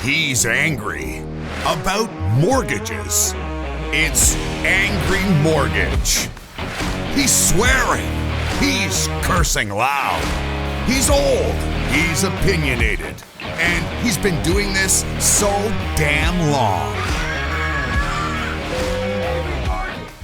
He's angry about mortgages. It's Angry Mortgage. He's swearing. He's cursing loud. He's old. He's opinionated. And he's been doing this so damn long.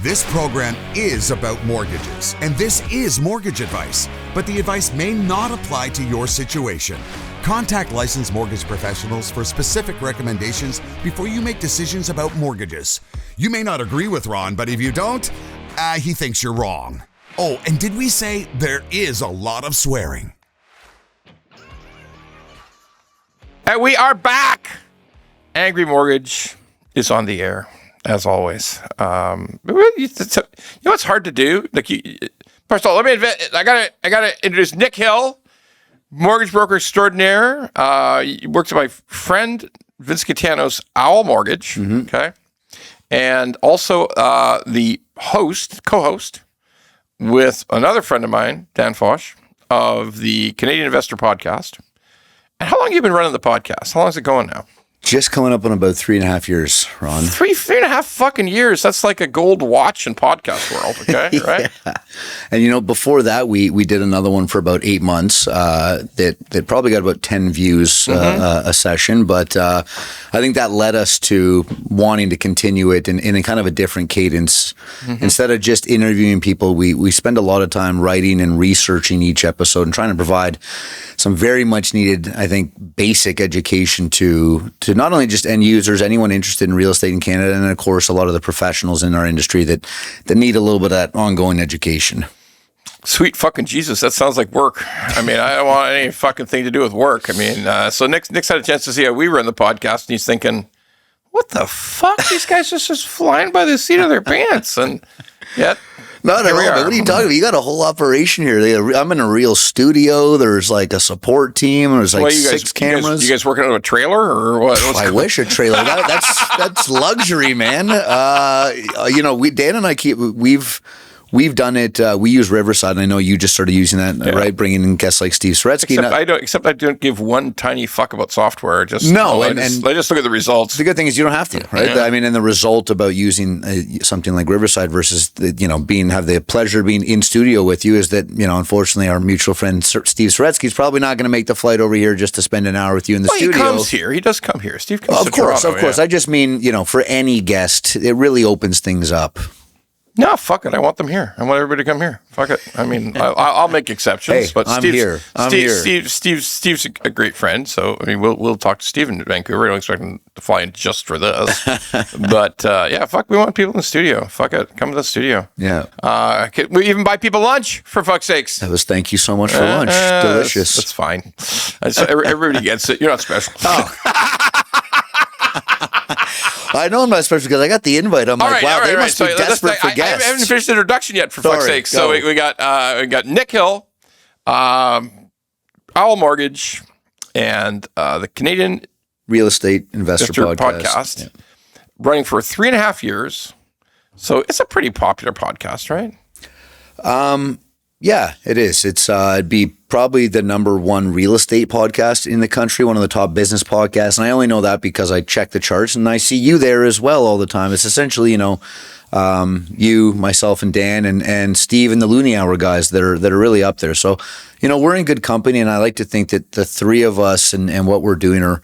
This program is about mortgages, and this is mortgage advice, but the advice may not apply to your situation. Contact licensed mortgage professionals for specific recommendations before you make decisions about mortgages. You may not agree with Ron, but if you don't, he thinks you're wrong. Oh, and did we say there is a lot of swearing? And we are back. Angry Mortgage is on the air, as always. You know what's hard to do? First of all, I gotta introduce Nick Hill, mortgage broker extraordinaire. He works with my friend Vince Catano's Owl Mortgage. Mm-hmm. Okay, and also the co-host with another friend of mine, Dan Foch, of the Canadian Investor Podcast. And how long have you been running the podcast? How long is it going now? Just coming up on about 3.5 years, Ron. Three and a half fucking years. That's like a gold watch in podcast world, okay? Yeah. Right? And, before that, we did another one for about 8 months that probably got about 10 views a session. But I think that led us to wanting to continue it in a kind of a different cadence. Mm-hmm. Instead of just interviewing people, we spend a lot of time writing and researching each episode and trying to provide some very much needed, I think, basic education to not only just end users, anyone interested in real estate in Canada, and of course, a lot of the professionals in our industry that need a little bit of that ongoing education. Sweet fucking Jesus, that sounds like work. I mean, I don't want any fucking thing to do with work. I mean, so Nick's had a chance to see how we run the podcast, and he's thinking, what the fuck? These guys are just flying by the seat of their pants. And yet... Not at all. What are you talking about? You got a whole operation here. I'm in a real studio. There's like a support team. There's like 6 cameras. You guys working on a trailer or what? I wish a trailer. That's luxury, man. Dan and I we've done it. We use Riverside, and I know you just started using that, right? Bringing in guests like Steve Suretsky. Except I don't give one tiny fuck about software. I just look at the results. The good thing is you don't have to, right? Yeah. I mean, and the result about using something like Riverside versus have the pleasure of being in studio with you is that unfortunately our mutual friend Steve Suretsky is probably not going to make the flight over here just to spend an hour with you in the studio. He comes here. He does come here. Steve comes. Of course. I just mean for any guest, it really opens things up. No, fuck it. I want them here. I want everybody to come here. Fuck it. I mean, I'll make exceptions. Hey, but I'm here. Steve's a great friend. So I mean, we'll talk to Steve in Vancouver. I don't expect him to fly in just for this. But fuck, we want people in the studio. Fuck it, come to the studio. Yeah. We even buy people lunch for fuck's sakes. Thank you so much for lunch. Delicious. That's fine. Everybody gets it. You're not special. Oh. I know I'm not special because I got the invite. I'm like, wow, they must be desperate for guests. I haven't finished the introduction yet, for fuck's sake. So we got Nick Hill, Owl Mortgage, and the Canadian Real Estate Investor Podcast. Running for 3.5 years. So it's a pretty popular podcast, right? Yeah, it is. It'd be probably the number 1 real estate podcast in the country, one of the top business podcasts. And I only know that because I check the charts and I see you there as well all the time. It's essentially, you, myself, and Dan, and Steve, and the Looney Hour guys that are really up there. So, we're in good company, and I like to think that the three of us and what we're doing are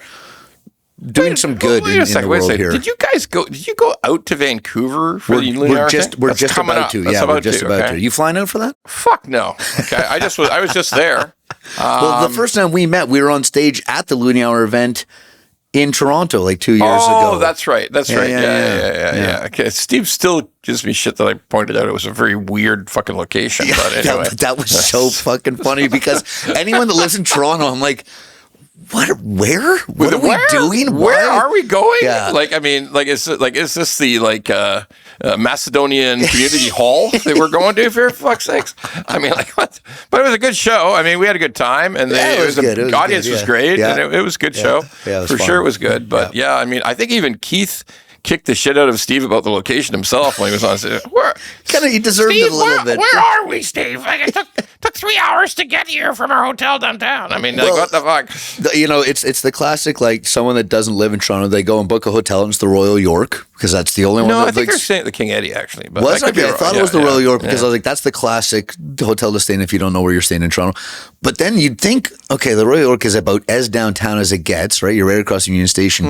doing some good in the world here. Did you go out to Vancouver for the Looney Hour thing? We're just about to. Yeah, we're just about to. You flying out for that? Fuck no. Okay, I was just there. Well, the first time we met, we were on stage at the Looney Hour event in Toronto like 2 years ago. Oh, that's right. Yeah. Okay, Steve still gives me shit that I pointed out. It was a very weird fucking location. Yeah, but anyway. That was so fucking funny because anyone that lives in Toronto, I'm like, what are we doing? Where are we going? Yeah. Is this the Macedonian Community Hall that we're going to, for fuck's sakes? I mean, what? But it was a good show. I mean, we had a good time, and the audience was great, and it was a good show. Yeah, it was for fun. sure. It was good, but I mean, I think even Keith kicked the shit out of Steve about the location himself when he was on. Kind of, he deserved Steve, it a little bit. Where are we, Steve? Like, it took 3 hours to get here from our hotel downtown. I mean, what the fuck? It's the classic, like, someone that doesn't live in Toronto, they go and book a hotel and it's the Royal York because that's the only one. No, that, I think like, they're staying at the King Eddie, actually. But was okay. I thought it was the Royal York because I was like, that's the classic hotel to stay in if you don't know where you're staying in Toronto. But then you'd think, okay, the Royal York is about as downtown as it gets, right? You're right across the Union Station.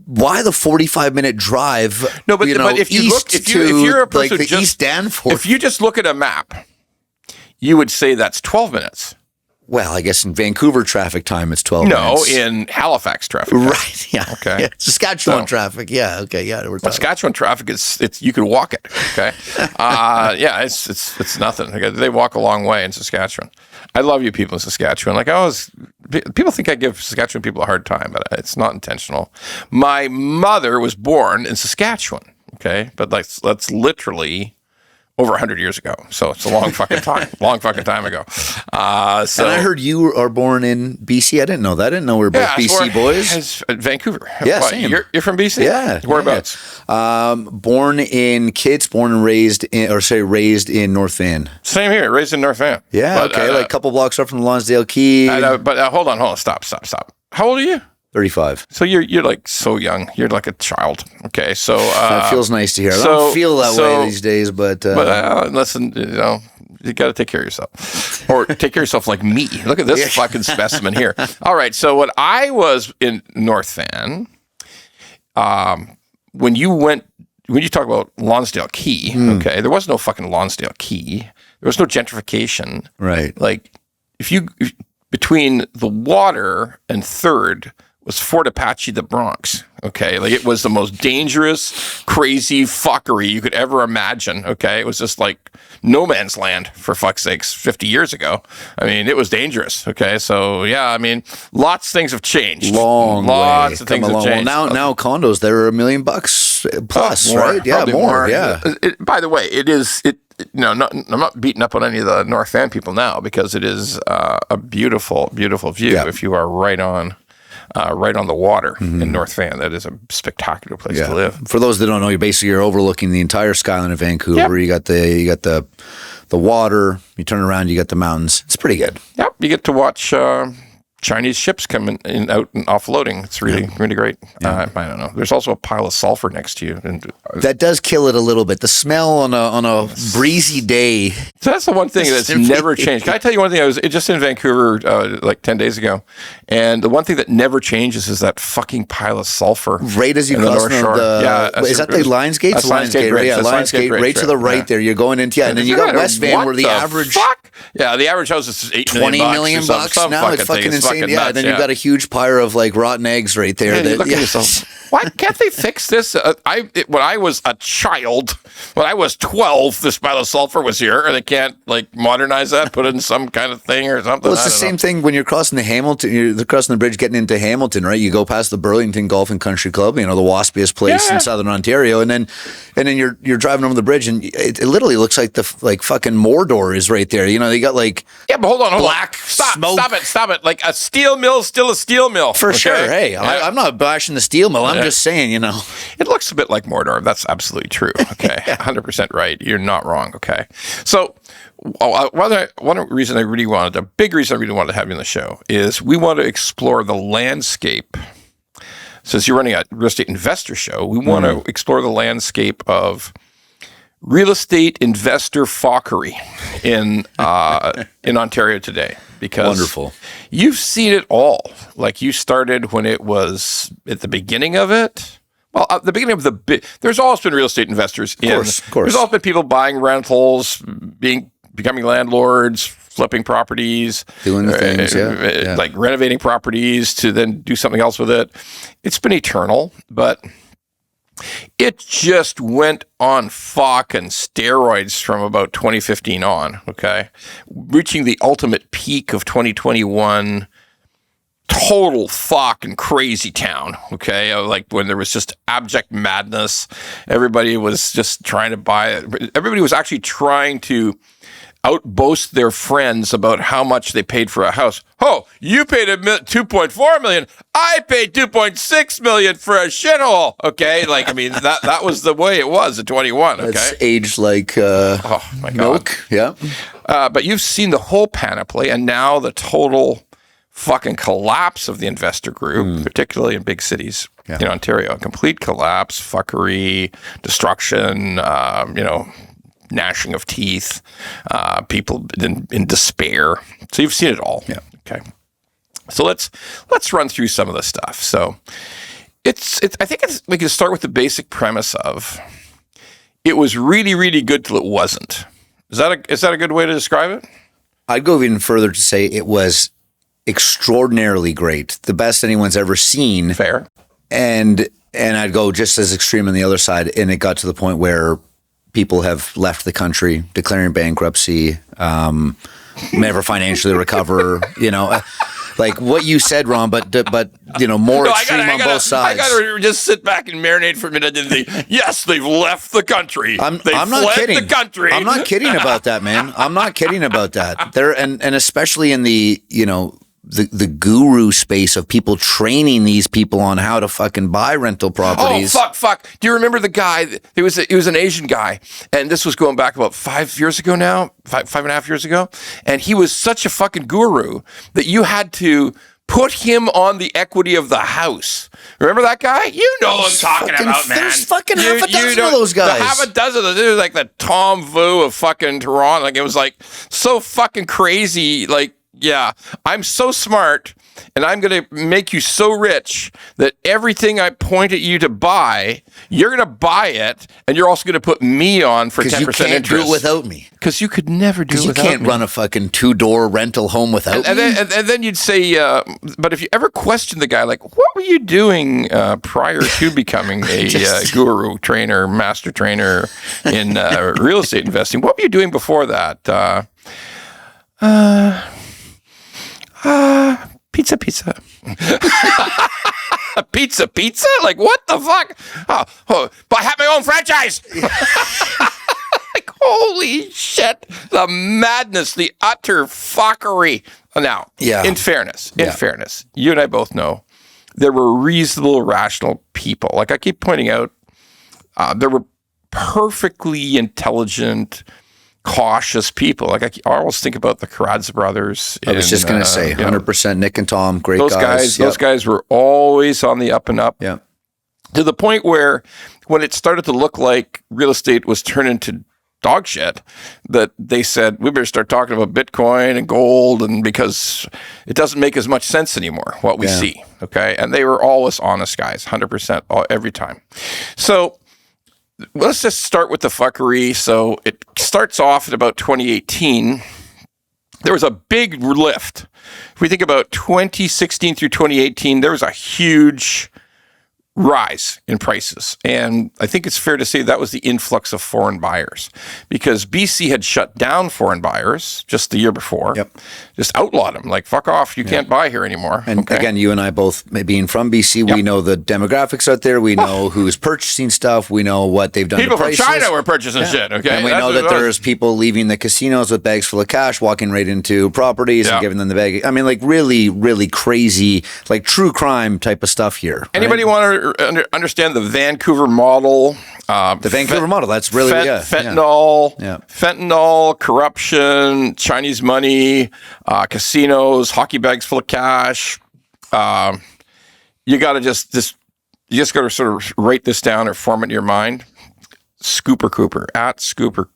Why the 45-minute drive? No, but if you look, if you're a person like the East Danforth, if you just look at a map, you would say that's 12 minutes. Well, I guess in Vancouver traffic time, it's 12 minutes. No, in Halifax traffic time. Right, yeah. Okay. Yeah. Saskatchewan traffic, yeah, okay, yeah. Saskatchewan traffic it's you could walk it, okay? Yeah, it's nothing. They walk a long way in Saskatchewan. I love you people in Saskatchewan. Like, people think I give Saskatchewan people a hard time, but it's not intentional. My mother was born in Saskatchewan, okay? But like, that's literally over 100 years ago. So it's a long fucking time. Ago. So, and I heard you are born in BC. I didn't know that. I didn't know we were both BC boys. Vancouver. Yeah, what, same. You're from BC? Yeah. Whereabouts? Born in Kitts, raised in North Van. Same here. Raised in North Van. Yeah, but, okay. Like a couple blocks up from the Lonsdale Quay. But hold on. Stop. How old are you? 35. So you're like so young. You're like a child. Okay, so that feels nice to hear. I don't feel that way these days, but listen, you got to take care of yourself, or take care of yourself like me. Look at this fucking specimen here. All right, so when I was in North Van, when you talk about Lonsdale Quay, okay, there was no fucking Lonsdale Quay. There was no gentrification. Right. Like between the water and 3rd was Fort Apache, the Bronx, okay? Like, it was the most dangerous, crazy fuckery you could ever imagine, okay? It was just like no man's land, for fuck's sakes, 50 years ago. I mean, it was dangerous, okay? So, yeah, I mean, lots of things have changed. Lots of things have changed. Well, now condos, they're $1 million plus, more, right? Yeah, more, yeah. By the way, I'm not beating up on any of the North Van people now, because it is a beautiful, beautiful view if you are right on the water in North Van. That is a spectacular place to live. For those that don't know, you're overlooking the entire skyline of Vancouver. Yep. You got the water. You turn around, you got the mountains. It's pretty good. Yep, you get to watch Chinese ships coming out and offloading. It's really great. I don't know. There's also a pile of sulfur next to you, and that does kill it a little bit. The smell on a breezy day. So that's the one thing that's never changed. Can I tell you one thing? I was just in Vancouver like 10 days ago, and the one thing that never changes is that fucking pile of sulfur. Right as you cross is that the Lionsgate? That's Lionsgate Bridge. Yeah, Lionsgate right to the right there. You're going into and then you got West Van where the average. Fuck? Yeah, the average house is $20 million bucks now. It's fucking insane. Yeah, and then you've got a huge pyre of like rotten eggs right there. Look at yourself. Why can't they fix this? When I was a child, when I was 12, this pile of sulfur was here, and they can't like modernize that, put it in some kind of thing or something. Well, it's the same thing when you're crossing the Hamilton. You're crossing the bridge, getting into Hamilton, right? You go past the Burlington Golf and Country Club, the waspiest place in Southern Ontario, and then you're driving over the bridge, and it literally looks like fucking Mordor is right there. They got like but hold on, black smoke. Stop it! Like a steel mill, still a steel mill for sure. Hey, I'm not bashing the steel mill. I'm just saying, it looks a bit like Mordor. That's absolutely true. Okay, 100% right. You're not wrong. Okay, so one reason I really wanted to have you on the show is we want to explore the landscape. Since you're running a real estate investor show, we want to explore the landscape of real estate investor fuckery in Ontario today. Because wonderful. You've seen it all. Like, you started when it was at the beginning of it. Well, at the beginning of there's always been real estate investors. Of course. There's always been people buying rentals, becoming landlords, flipping properties, doing the things, like renovating properties to then do something else with it. It's been eternal, but it just went on fucking steroids from about 2015 on, okay? Reaching the ultimate peak of 2021, total fucking crazy town, okay? Like, when there was just abject madness. Everybody was just trying to buy it. Everybody was actually trying to outboast their friends about how much they paid for a house. Oh, you paid $2.4 million. I paid $2.6 million for a shithole. Okay, like I mean that was the way it was at 21. Okay, It's aged like oh my God. milk. Yeah. But you've seen the whole panoply, and now the total fucking collapse of the investor group, particularly in big cities in Ontario. A complete collapse, fuckery, destruction, gnashing of teeth, people in despair. So you've seen it all. Yeah. Okay. So let's run through some of the stuff. So it's I think we can start with the basic premise of it was really, really good till it wasn't. Is that a good way to describe it? I'd go even further to say it was extraordinarily great, the best anyone's ever seen. Fair. And I'd go just as extreme on the other side, and it got to the point where people have left the country, declaring bankruptcy, never financially recover. Like what you said, Ron, but more extreme on both sides. I gotta just sit back and marinate for a minute. Yes, they've left the country. I'm not kidding. The country. I'm not kidding about that, man. I'm not kidding about that. And especially in the the guru space of people training these people on how to fucking buy rental properties. Oh, fuck. Do you remember the guy? He was an Asian guy, and this was going back about 5 years ago now, 5.5 years ago, and he was such a fucking guru that you had to put him on the equity of the house. Remember that guy? You know what I'm talking about, man. There's fucking half a dozen of those guys. Half a dozen of them. Like the Tom Vu of fucking Toronto. Like it was like so fucking crazy. Like, yeah, I'm so smart and I'm going to make you so rich that everything I point at you to buy, you're going to buy it, and you're also going to put me on for 10% interest. Because you can't do it without me. Because you could never do it without me. Because you can't run a fucking 2-door rental home without me. And then you'd say, but if you ever question the guy, like, what were you doing prior to becoming a guru trainer, master trainer in real estate investing? What were you doing before that? Pizza. Pizza? Like, what the fuck? But I have my own franchise. Like, holy shit. The madness, the utter fuckery. Now, in fairness, you and I both know there were reasonable, rational people. Like I keep pointing out, there were perfectly intelligent, cautious people. Like I always think about the Karadza brothers. I was just going to say, 100% Nick and Tom, great guys. Those guys were always on the up and up. Yeah. To the point where when it started to look like real estate was turned into dog shit, that they said, we better start talking about Bitcoin and gold, and because it doesn't make as much sense anymore, what we see. Okay. And they were always honest guys, 100% every time. So let's just start with the fuckery. So it starts off at about 2018. There was a big lift. If we think about 2016 through 2018, there was a huge rise in prices. And I think it's fair to say that was the influx of foreign buyers, because BC had shut down foreign buyers just the year before. Yep. Just outlawed them. Like, fuck off. You can't buy here anymore. And again, you and I both, being from BC, we know the demographics out there. We know who's purchasing stuff. We know what they've done People to prices. from China were purchasing shit, okay? And we know that there's people leaving the casinos with bags full of cash, walking right into properties and giving them the bag. I mean, like really, really crazy, like true crime type of stuff here. Anybody want to understand the Vancouver model? The Vancouver model, that's really fentanyl, corruption, Chinese money, casinos, hockey bags full of cash. You got to just got to sort of write this down or form it in your mind. Scooper Cooper at Scooper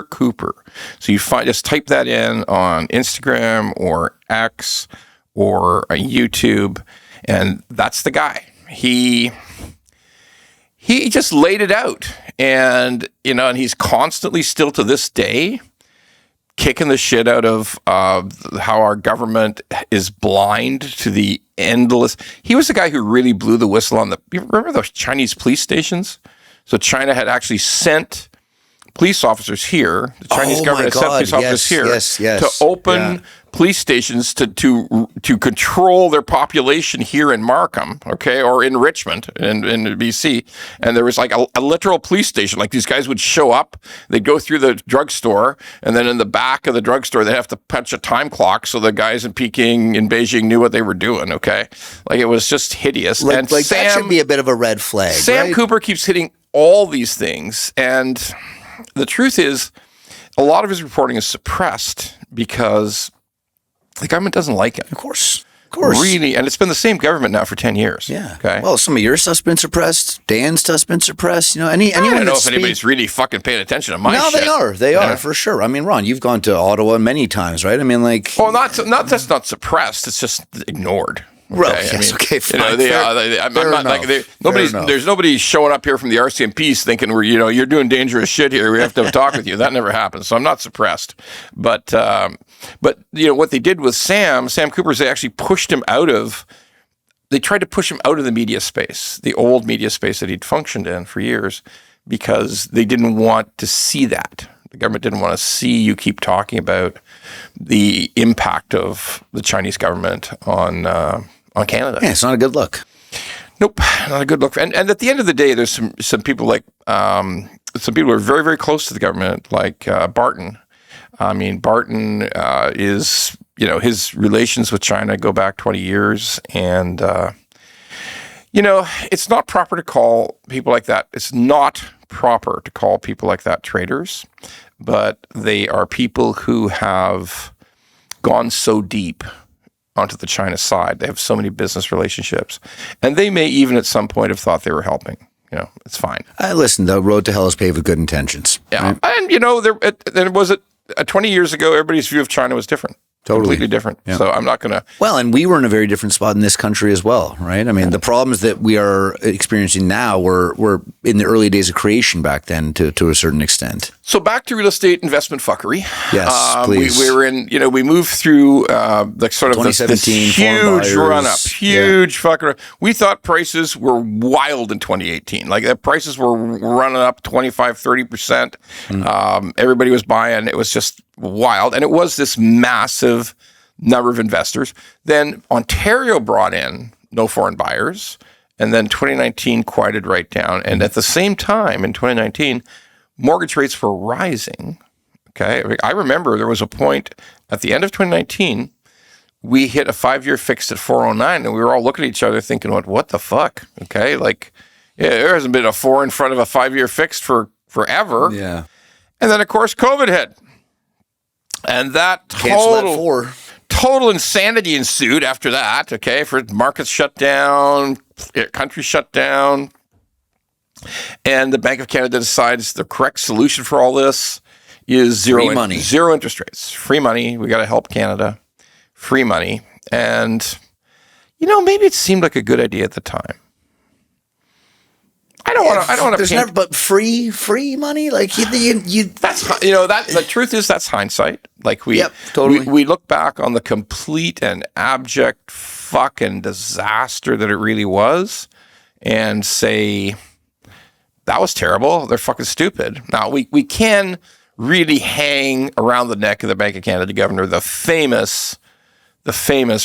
Cooper. So you just type that in on Instagram or X or YouTube, and that's the guy. He just laid it out, and and he's constantly still to this day kicking the shit out of how our government is blind to the endless. He was the guy who really blew the whistle on you remember those Chinese police stations? So China had actually sent police officers here. The Chinese government has sent police officers here to open police stations to control their population here in Markham, okay, or in Richmond in BC. And there was like a literal police station. Like these guys would show up, they'd go through the drugstore, and then in the back of the drugstore, they'd have to punch a time clock so the guys in Peking and Beijing knew what they were doing, okay? Like it was just hideous. Like that should be a bit of a red flag, Sam Cooper keeps hitting all these things. And the truth is, a lot of his reporting is suppressed because the government doesn't like it. Of course. Really. And it's been the same government now for 10 years. Yeah. Okay. Well, some of your stuff's been suppressed. Dan's stuff's been suppressed. You know, anyone I don't know if anybody's really fucking paying attention to my shit. No, they are for sure. I mean, Ron, you've gone to Ottawa many times, right? I mean, like... Well, that's not suppressed. It's just ignored. Okay? Well, yes, fine. There's nobody showing up here from the RCMP thinking you're doing dangerous shit here. We have to have a talk with you. That never happens. So I'm not suppressed. But what they did with Sam Cooper is they actually pushed him they tried to push him out of the media space, the old media space that he'd functioned in for years, because they didn't want to see that. The government didn't want to see you keep talking about the impact of the Chinese government on Canada. Yeah, it's not a good look. Nope, not a good look. And at the end of the day, there's some people like some people who are very, very close to the government, like Barton. I mean, Barton is, his relations with China go back 20 years. And, it's not proper to call people like that. It's not proper to call people like that traitors. But they are people who have gone so deep onto the China side. They have so many business relationships. And they may even at some point have thought they were helping. It's fine. Listen, the road to hell is paved with good intentions. Yeah. Right? And, 20 years ago, everybody's view of China was different. Totally. Completely different. Yeah. So I'm not going to... Well, and we were in a very different spot in this country as well, right? I mean, the problems that we are experiencing now were in the early days of creation back then to a certain extent. So back to real estate investment fuckery. Yes, please. We were in, we moved through this huge run-up, fucking... We thought prices were wild in 2018. Like the prices were running up 25, 30%. Everybody was buying. It was just wild. And it was this massive number of investors. Then Ontario brought in no foreign buyers. And then 2019 quieted right down. And at the same time in 2019, mortgage rates were rising. Okay. I remember there was a point at the end of 2019, we hit a 5-year fixed at 409 and we were all looking at each other thinking, what the fuck? Okay. Like, there hasn't been a 4 in front of a 5-year fixed for forever. Yeah. And then of course, COVID hit. And that total insanity ensued after that, okay? For markets shut down, country shut down, and the Bank of Canada decides the correct solution for all this is zero interest rates. Free money. We got to help Canada. Free money. And, maybe it seemed like a good idea at the time. I don't want to. There's never, but free money, like you. That's that. The truth is that's hindsight. Like we look back on the complete and abject fucking disaster that it really was, and say that was terrible. They're fucking stupid. Now we can really hang around the neck of the Bank of Canada governor, the famous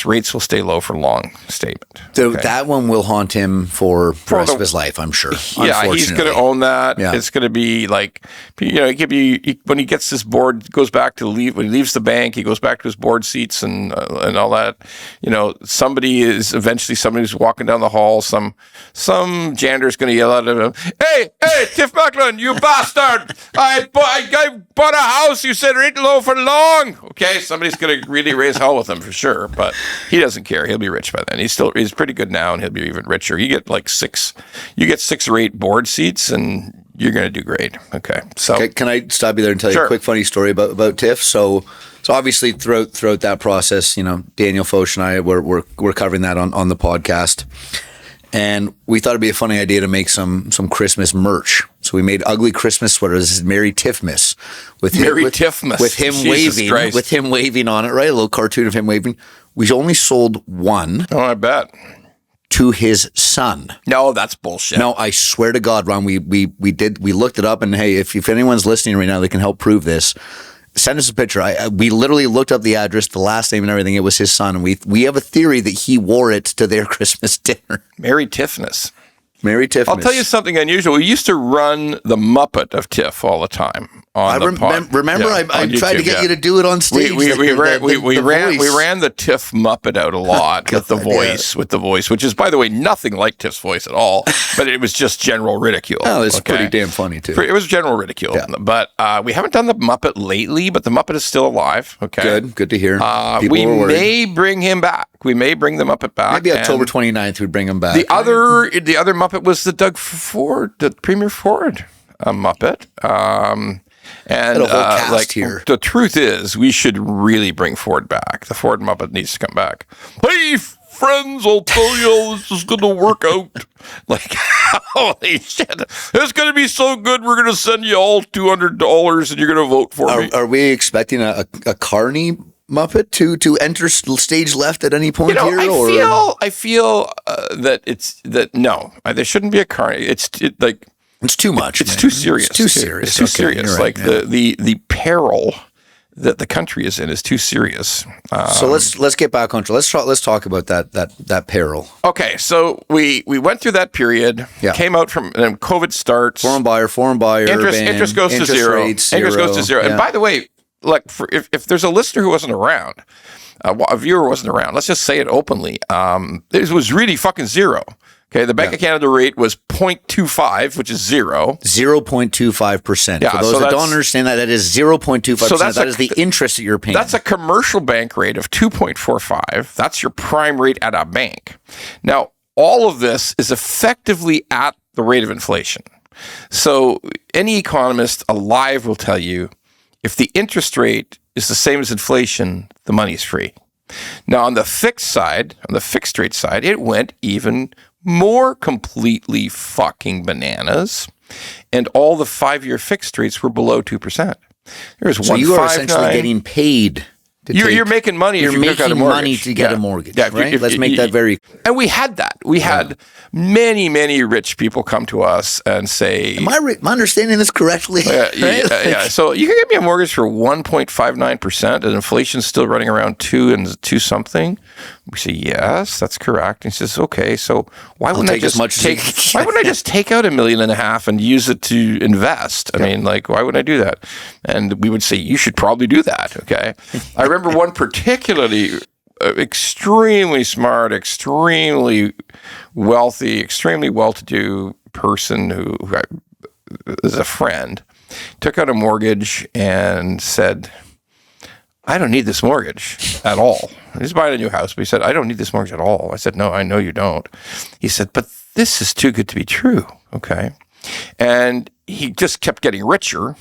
rates will stay low for long statement. So that one will haunt him for the rest of his life, I'm sure. Yeah, he's going to own that. Yeah. It's going to be like, it could be when he gets this board, goes back to when he leaves the bank, he goes back to his board seats and all that. Somebody's walking down the hall. Some janitor's going to yell out at him, Hey, Tiff Macklin, you bastard! I bought a house. You said rate low for long. Okay, somebody's going to really raise hell with him for sure. But he doesn't care. He'll be rich by then. He's pretty good now, and he'll be even richer. You get 6 or 8 board seats, and you're going to do great. Okay. So can I stop you there and tell you a quick funny story about Tiff? So obviously throughout that process, Daniel Foch and I we're covering that on the podcast. And we thought it'd be a funny idea to make some Christmas merch. So we made ugly Christmas sweaters. This is Merry Tiffmas with him waving on it, right? A little cartoon of him waving. We only sold one. Oh, I bet. to his son. No, that's bullshit. No, I swear to God, Ron, we looked it up, and hey, if anyone's listening right now, they can help prove this. Send us a picture. We literally looked up the address, the last name and everything. It was his son. And we have a theory that he wore it to their Christmas dinner. Merry Tiffness. Merry Tiffness. I'll tell you something unusual. We used to run the Muppet of Tiff all the time. I tried to get you to do it on stage. We ran the Tiff Muppet out a lot with the voice, which is, by the way, nothing like Tiff's voice at all. But it was just general ridicule. Oh, it's pretty damn funny too. It was general ridicule. Yeah. But we haven't done the Muppet lately. But the Muppet is still alive. Okay, good to hear. We may bring him back. We may bring the Muppet back. Maybe October 29th we'd bring him back. The other Muppet was the Doug Ford, the Premier Ford Muppet. And here. The truth is, we should really bring Ford back. The Ford Muppet needs to come back. Hey, friends, I'll tell you how this is going to work out. Like, holy shit. It's going to be so good. We're going to send you all $200 and you're going to vote for me. Are we expecting a Carney Muppet to enter stage left at any point here? I feel that no, there shouldn't be a Carney. It's too much. It's too serious. It's too serious. It's too serious. Right, the peril that the country is in is too serious. So let's get back on track. Let's talk about that peril. Okay, so we went through that period. Yeah. Came out from, and then COVID starts. Foreign buyer. Interest goes to zero. Interest goes to zero. Yeah. And by the way, like if there's a listener who wasn't around, a viewer wasn't around, let's just say it openly. It was really fucking zero. Okay, the Bank of Canada rate was 0.25, which is zero. 0.25%. Yeah, for those that don't understand that is 0.25%. So that is the interest that you're paying. That's a commercial bank rate of 2.45. That's your prime rate at a bank. Now, all of this is effectively at the rate of inflation. So any economist alive will tell you, if the interest rate is the same as inflation, the money's free. Now, on the fixed rate side, it went even more completely fucking bananas, and all the 5-year fixed rates were below 2%. So you are essentially getting paid. You're making money. You're making money to get a mortgage. Yeah, right? Let's make that very. And we had that. We had many rich people come to us and say, "Am I understanding this correctly?" Yeah. So you can get me a mortgage for 1.59%, and inflation's still running around 2 and 2 something. We say, yes, that's correct. And he says, okay, so why wouldn't I just take out $1.5 million and use it to invest? I mean, like, why would I do that? And we would say, you should probably do that. Okay. I remember one particularly extremely smart, extremely wealthy, extremely well-to-do person who is a friend, took out a mortgage and said, I don't need this mortgage at all. He's buying a new house, but he said, I don't need this mortgage at all. I said, no, I know you don't. He said, but this is too good to be true. Okay. And he just kept getting richer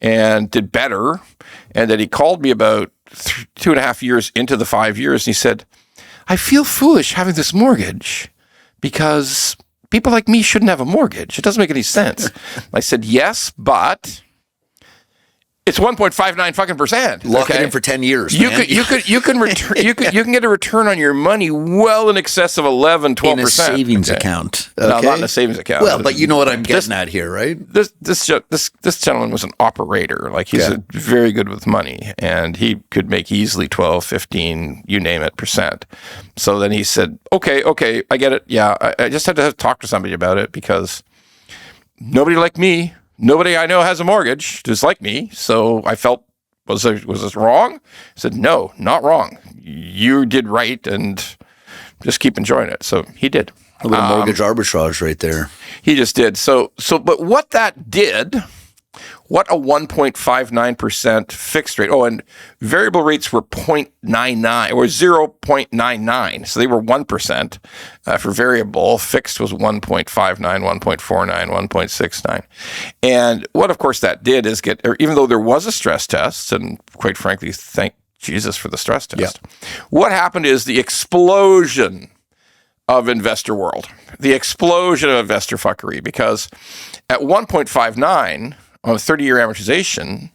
and did better. And then he called me about 2.5 years into the 5 years. And he said, I feel foolish having this mortgage because people like me shouldn't have a mortgage. It doesn't make any sense. I said, yes, but it's 1.59 fucking percent. Lock it in for 10 years. You can get a return on your money well in excess of 11, 12%. In a savings account. Okay. No, not in a savings account. Well, but you know what I'm getting at here, right? This gentleman was an operator. Like he's very good with money, and he could make easily 12, 15, you name it, percent. So then he said, okay, I get it. Yeah, I just had to talk to somebody about it because nobody like me. Nobody I know has a mortgage just like me. So I felt, was this wrong? I said, no, not wrong. You did right and just keep enjoying it. So he did. A little mortgage arbitrage right there. He just did. So, but what that did, what a 1.59% fixed rate. Oh, and variable rates were 0.99 or 0.99. So they were 1% for variable. Fixed was 1.59, 1.49, 1.69. And what, of course, that did is even though there was a stress test, and quite frankly, thank Jesus for the stress test, what happened is the explosion of investor world, the explosion of investor fuckery, because at 1.59, on a 30-year amortization,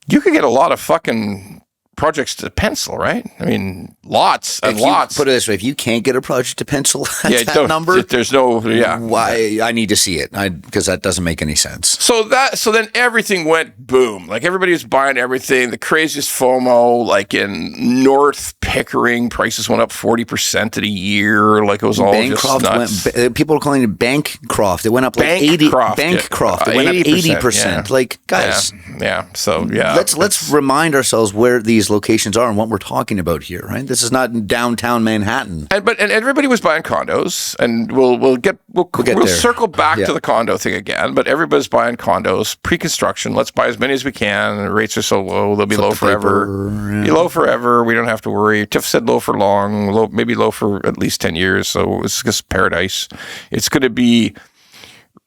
you could get a lot of fucking projects to pencil, right? I mean, lots and If lots. you put it this way, if you can't get a project to pencil at that don't- number, there's no, why I need to see it because that doesn't make any sense. So then everything went boom. Like everybody was buying everything. The craziest FOMO, like in North Pickering, prices went up 40% in a year. Like it was all Bancroft just nuts. people are calling it Bancroft. It went up like Bancroft, 80. Bancroft. It went up 80%. Like guys, yeah. So yeah, let's remind ourselves where these locations are and what we're talking about here. Right, this is not downtown Manhattan. And everybody was buying condos, and we'll there. circle back Yeah. to the condo thing again. But everybody's buying condos pre-construction. Let's buy as many as we can. The rates are so low; they'll be low forever. Be low forever. We don't have to worry. Tiff said low for long, maybe low for at least 10 years. So it's just paradise. It's going to be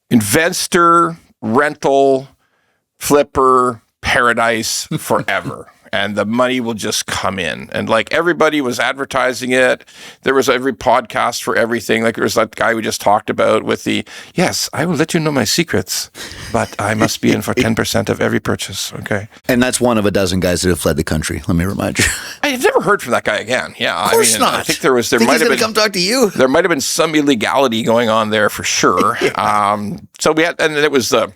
investor, rental, flipper, paradise forever. And the money will just come in. And like everybody was advertising it. There was every podcast for everything. Like there was that guy we just talked about with the, yes, I will let you know my secrets, but I must be in for 10% of every purchase. Okay. And that's one of a dozen guys that have fled the country. Let me remind you. I have never heard from that guy again. Yeah. Of course not. I think there might he's have going been to come talk to you. There might have been some illegality going on there for sure. So we had, and it was the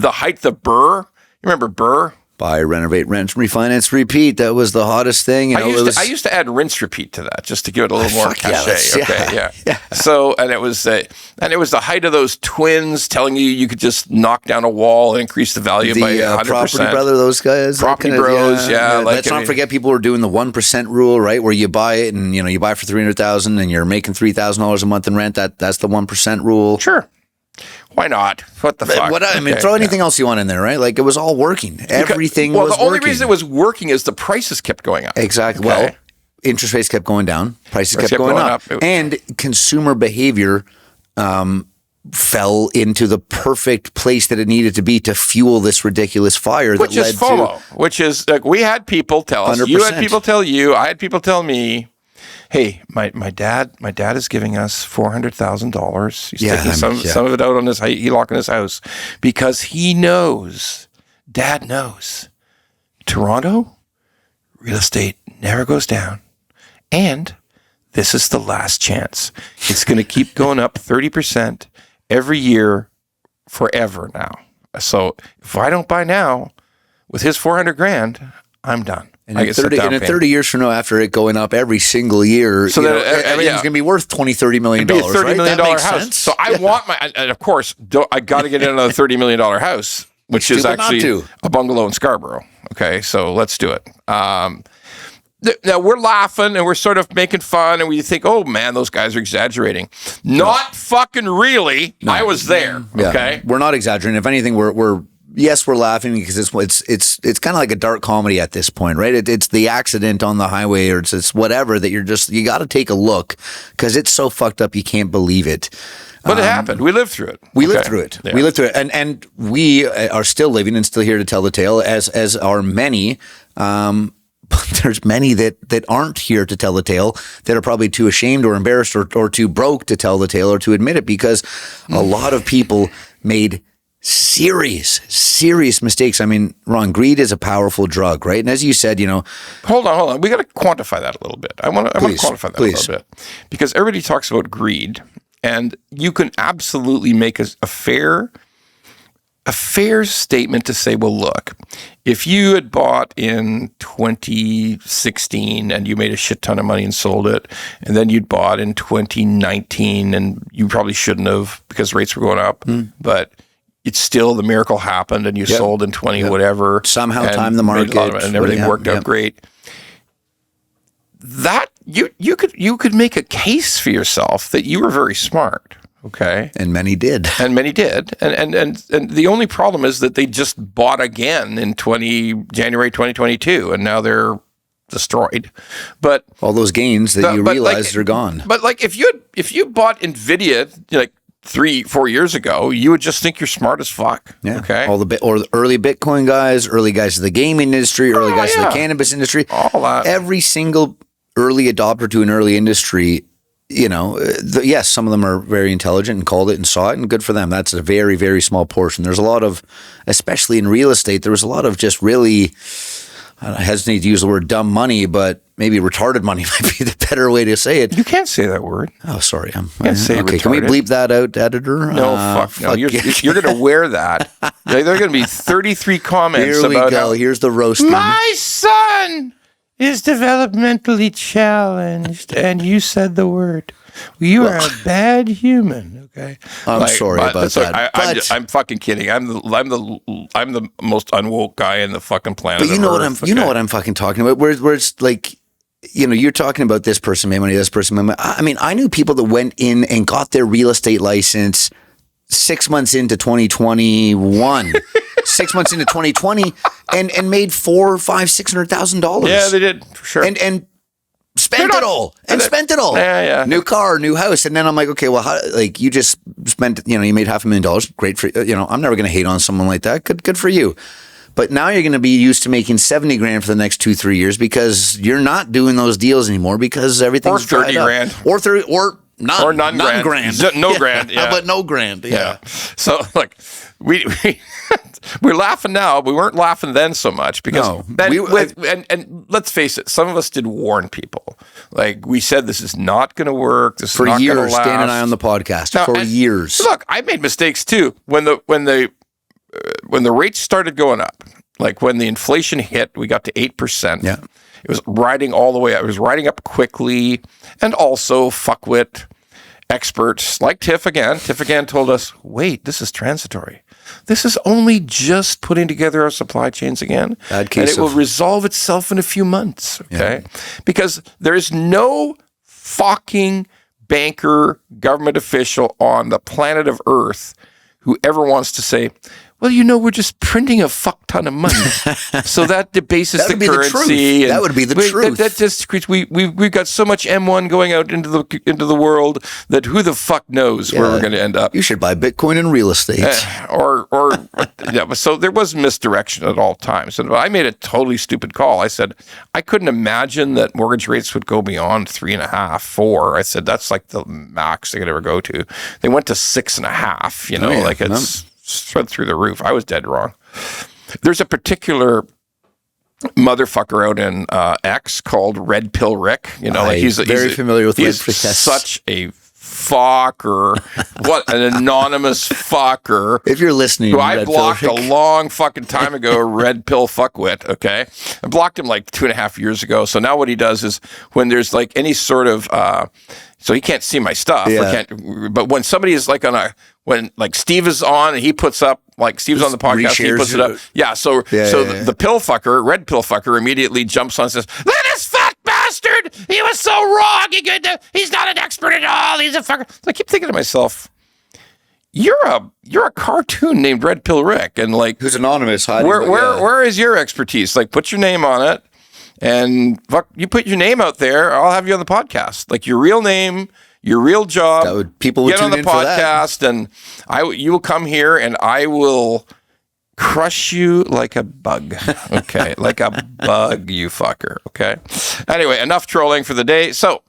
height of Burr. You remember Burr? Buy, renovate, rent, refinance, repeat. That was the hottest thing. You know, I used to add rinse repeat to that just to give it a little more cachet. Yeah. So and it was the height of those twins telling you could just knock down a wall and increase the value by 100%. Property Brother, those guys. Property Bros, yeah. Let's not forget people were doing the 1% rule, right? Where you buy it and you buy for $300,000 and you're making $3,000 a month in rent. That's the 1% rule. Sure. Why not? What the fuck? Throw anything else you want in there, right? Like it was all working. Everything was working. Well, the only reason it was working is the prices kept going up. Exactly. Okay. Well, interest rates kept going down. Prices kept going up. And consumer behavior fell into the perfect place that it needed to be to fuel this ridiculous fire which that led is FOMO, whiwhich is like we had people tell us, 100%. you had people tell you, I had people tell me, hey, my dad is giving us $400,000. He's taking some of it out on his HELOC in his house because Dad knows, Toronto real estate never goes down, and this is the last chance. It's going to keep going up 30% every year forever now. So if I don't buy now with his $400,000, I'm done. And in 30 years from now, after it going up every single year, so everything's going to be worth $20-30 million. It'd be a $30 million house. Sense. So I want and of course, I got to get another $30 million house, which is actually a bungalow in Scarborough. Okay, so let's do it. Now we're laughing and we're sort of making fun, and we think, "Oh man, those guys are exaggerating." Not fucking really. No. I was there. Yeah. Okay, we're not exaggerating. If anything, we're laughing because it's kind of like a dark comedy at this point, right? It's the accident on the highway, or it's whatever that you got to take a look because it's so fucked up you can't believe it. But it happened. We lived through it. We lived through it. Yeah. We lived through it, and we are still living and still here to tell the tale, as are many. But there's many that aren't here to tell the tale, that are probably too ashamed or embarrassed or too broke to tell the tale or to admit it, because a lot of people made serious mistakes. I mean, Ron, greed is a powerful drug, right? And as you said, hold on. We got to quantify that a little bit. I want to quantify that a little bit, because everybody talks about greed, and you can absolutely make a fair statement to say, well, look, if you had bought in 2016 and you made a shit ton of money and sold it, and then you'd bought in 2019 and you probably shouldn't have because rates were going up, but it's still the miracle happened and you sold in 20 whatever. Somehow timed the market and everything worked out great. That you could make a case for yourself that you were very smart. Okay. And many did. And the only problem is that they just bought again in January 2022, and now they're destroyed. But all those gains that you realized are gone. But like if you bought Nvidia like 3-4 years ago, you would just think you're smart as fuck. Yeah. Okay. Or the early Bitcoin guys, early guys of the gaming industry, early guys of the cannabis industry. All that. Every single early adopter to an early industry. Yes, some of them are very intelligent and called it and saw it, and good for them. That's a very, very small portion. There's a lot of, especially in real estate, there was a lot of just really, I hesitate to use the word dumb money, but maybe retarded money might be the better way to say it. You can't say that word. Oh, sorry. Can't say okay, retarded. can we bleep that out, editor? No, fuck no. You're going to wear that. There are going to be 33 comments Here we about go. Here's the roasting. my son is developmentally challenged, and you said the word. You are a bad human. Okay, I'm sorry about that. I'm fucking kidding. I'm the most unwoke guy in the fucking planet. But you know what I'm. You know what I'm fucking talking about. Where it's like, you're talking about this person made money, this person made money. I mean, I knew people that went in and got their real estate license 6 months into 2021. 6 months into 2020, and made $400,000-$600,000. Yeah, they did for sure. And spent it all. Yeah. New car, new house. And then I'm like, okay, well, how, like, you just spent, you made $500,000. Great for, I'm never going to hate on someone like that. Good for you. But now you're going to be used to making 70 grand for the next 2-3 years because you're not doing those deals anymore because everything's or 30 grand. Or 30, or none. Or none grand. No grand. Yeah. But no grand. Yeah. So, like, we're laughing now. We weren't laughing then so much because and let's face it, some of us did warn people. Like, we said, this is not going to work. This is not going to last. Dan and I on the podcast for years. Look, I made mistakes too when the rates started going up. Like, when the inflation hit, we got to 8%. Yeah. It was riding all the way up. It was riding up quickly, and also fuckwit experts like Tiff again told us, wait, this is transitory. This is only just putting together our supply chains again, and it will resolve itself in a few months, okay? Yeah. Because there is no fucking banker, government official on the planet of Earth who ever wants to say, well, we're just printing a fuck ton of money, so that debases the currency. That would be the truth. That just we've got so much M1 going out into the world that who the fuck knows where we're going to end up. You should buy Bitcoin and real estate, So there was misdirection at all times. And I made a totally stupid call. I said I couldn't imagine that mortgage rates would go beyond 3.5, 4. I said that's like the max they could ever go to. They went to 6.5. It's spread through the roof. I was dead wrong. There's a particular motherfucker out in X called Red Pill Rick. He's very familiar with Red Pill. He's such a fucker. What an anonymous fucker. If you're listening, who I blocked a long fucking time ago, Red Pill fuckwit, okay? I blocked him like 2.5 years ago. So now what he does is when there's like any sort of so he can't see my stuff. Yeah. But when somebody is like when like Steve is on and he puts up, like Steve's on the podcast, he puts it up. Yeah, so the pill fucker, Red Pill fucker, immediately jumps on and says, "Look at this fuck bastard! He was so wrong. He's not an expert at all. He's a fucker." So I keep thinking to myself, you're a cartoon named Red Pill Rick, and like who's anonymous. Where is your expertise? Like, put your name on it. And fuck, you put your name out there, I'll have you on the podcast. Like, your real name, your real job. People would get on the podcast, and you will come here, and I will crush you like a bug. Okay, like a bug, you fucker. Okay. Anyway, enough trolling for the day. So,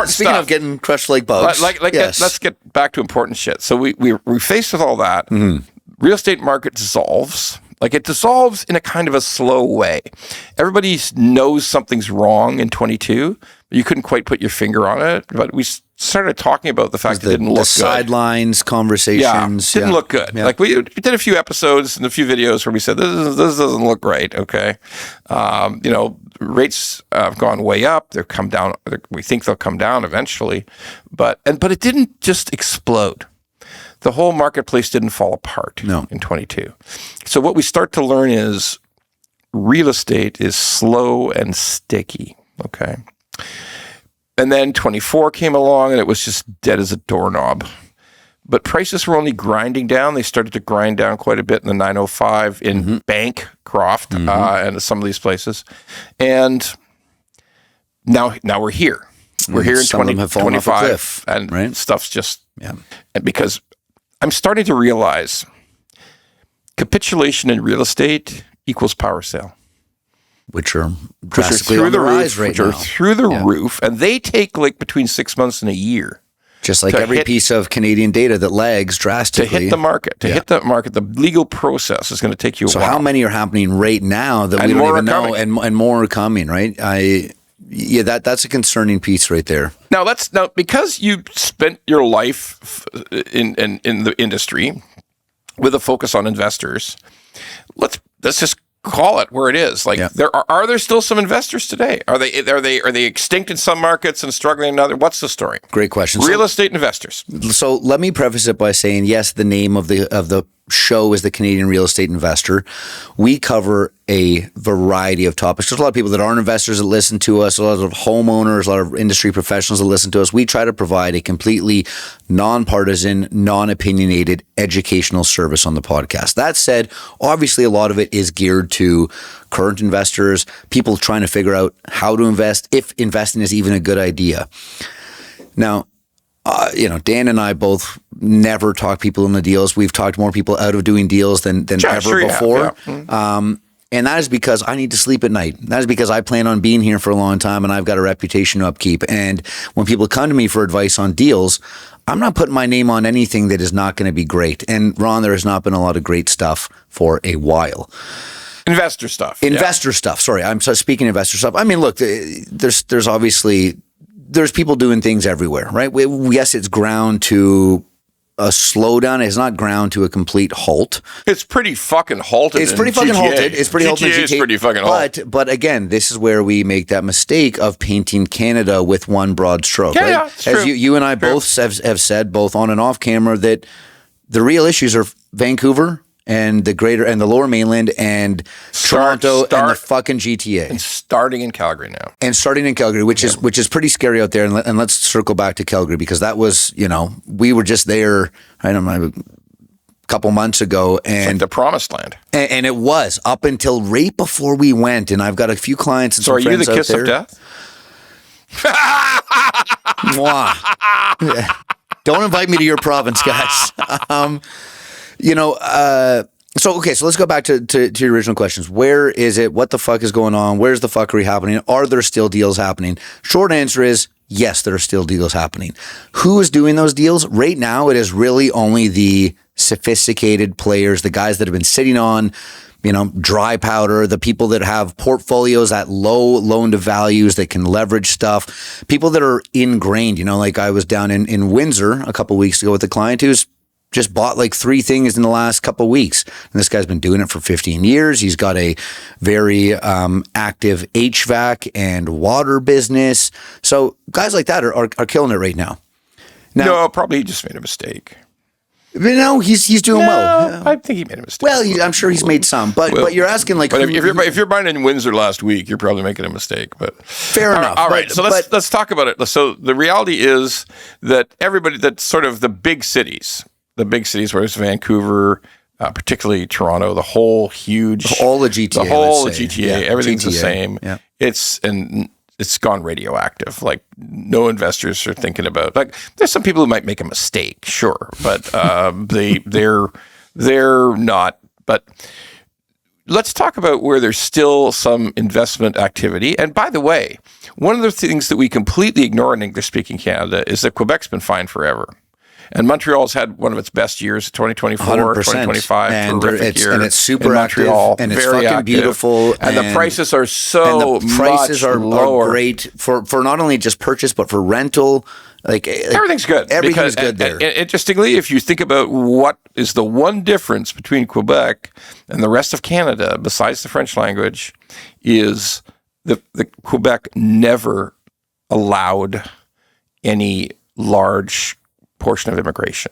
speaking of getting crushed like bugs, yes. Let's get back to important shit. So we faced with all that. Mm-hmm. Real estate market dissolves. Like, it dissolves in a kind of a slow way. Everybody knows something's wrong in 22, but you couldn't quite put your finger on it. But we started talking about the fact that it didn't look good. Sidelines, conversations. Didn't look good. Yeah. Like, we did a few episodes and a few videos where we said, this doesn't look right, okay? Rates have gone way up. They've come down. We think they'll come down eventually. But it didn't just explode. The whole marketplace didn't fall apart in 22. So what we start to learn is real estate is slow and sticky, okay? And then 24 came along and it was just dead as a doorknob. But prices were only grinding down. They started to grind down quite a bit in the 905 in Bancroft and some of these places. And now we're here. We're here in 2025 and stuff's just, and because I'm starting to realize capitulation in real estate equals power sale. Which are drastically on the rise right now. Which are through the roof, and they take like between 6 months and a year. Just like every piece of Canadian data that lags drastically. To hit the market. The legal process is going to take you a while. So how many are happening right now that we don't even know, and more are coming, right? yeah, that's a concerning piece right there. Now because you spent your life in the industry with a focus on investors, let's just call it where it is. Like, are there still some investors today? Are they extinct in some markets and struggling in other? What's the story? Great question. Real estate investors. So let me preface it by saying, yes, the name of the show is the Canadian Real Estate Investor. We cover a variety of topics. There's a lot of people that aren't investors that listen to us, a lot of homeowners, a lot of industry professionals that listen to us. We try to provide a completely nonpartisan, non-opinionated educational service on the podcast. That said, obviously a lot of it is geared to current investors, people trying to figure out how to invest, if investing is even a good idea. Now, Dan and I both never talk people into deals. We've talked more people out of doing deals than ever before. And that is because I need to sleep at night. That is because I plan on being here for a long time and I've got a reputation to upkeep. And when people come to me for advice on deals, I'm not putting my name on anything that is not going to be great. And Ron, there has not been a lot of great stuff for a while. Investor stuff. Sorry, I'm speaking investor stuff. I mean, look, there's obviously... There's people doing things everywhere, right? Yes, it's ground to a slowdown. It's not ground to a complete halt. It's pretty fucking halted. It's pretty fucking halted. It's pretty halted. GTA is pretty fucking halted. But again, this is where we make that mistake of painting Canada with one broad stroke. Yeah, right? yeah, it's As true. you and I both have said, both on and off camera, that the real issues are Vancouver and the greater and the lower mainland and Toronto and the fucking GTA. And starting in Calgary now. And starting in Calgary, which is pretty scary out there. And let's circle back to Calgary because that was, we were just there, I don't know, a couple months ago. And it's like the promised land. And it was up until right before we went. And I've got a few clients and some friends out there. So are you the kiss of death? Mwah. Don't invite me to your province, guys. So let's go back to your original questions. Where is it? What the fuck is going on? Where's the fuckery happening? Are there still deals happening? Short answer is yes, there are still deals happening. Who is doing those deals? Right now, it is really only the sophisticated players, the guys that have been sitting on, dry powder, the people that have portfolios at low loan to values that can leverage stuff, people that are ingrained, like I was down in Windsor a couple of weeks ago with a client who's just bought like 3 things in the last couple of weeks. And this guy's been doing it for 15 years. He's got a very active HVAC and water business. So guys like that are killing it right now. No, probably he just made a mistake. No, he's doing well. I think he made a mistake. Well, I'm sure he's made some. But you're asking like... But if you're buying in Windsor last week, you're probably making a mistake. But fair enough. All right, so let's talk about it. So the reality is that everybody, that's sort of the big cities, where it's Vancouver, particularly Toronto, the whole huge... All the GTA. The whole GTA, everything's the same. Yeah. It's gone radioactive. Like, no investors are thinking about... Like, there's some people who might make a mistake, sure, but they're not. But let's talk about where there's still some investment activity. And by the way, one of the things that we completely ignore in English-speaking Canada is that Quebec's been fine forever. And Montreal's had one of its best years, 2024, 2025, and terrific year. And it's super Montreal, active, and it's very fucking active. Beautiful. And the prices are are lower. Great for not only just purchase, but for rental. Like everything's good. Everything's good there. Interestingly, if you think about what is the one difference between Quebec and the rest of Canada, besides the French language, is the Quebec never allowed any large portion of immigration.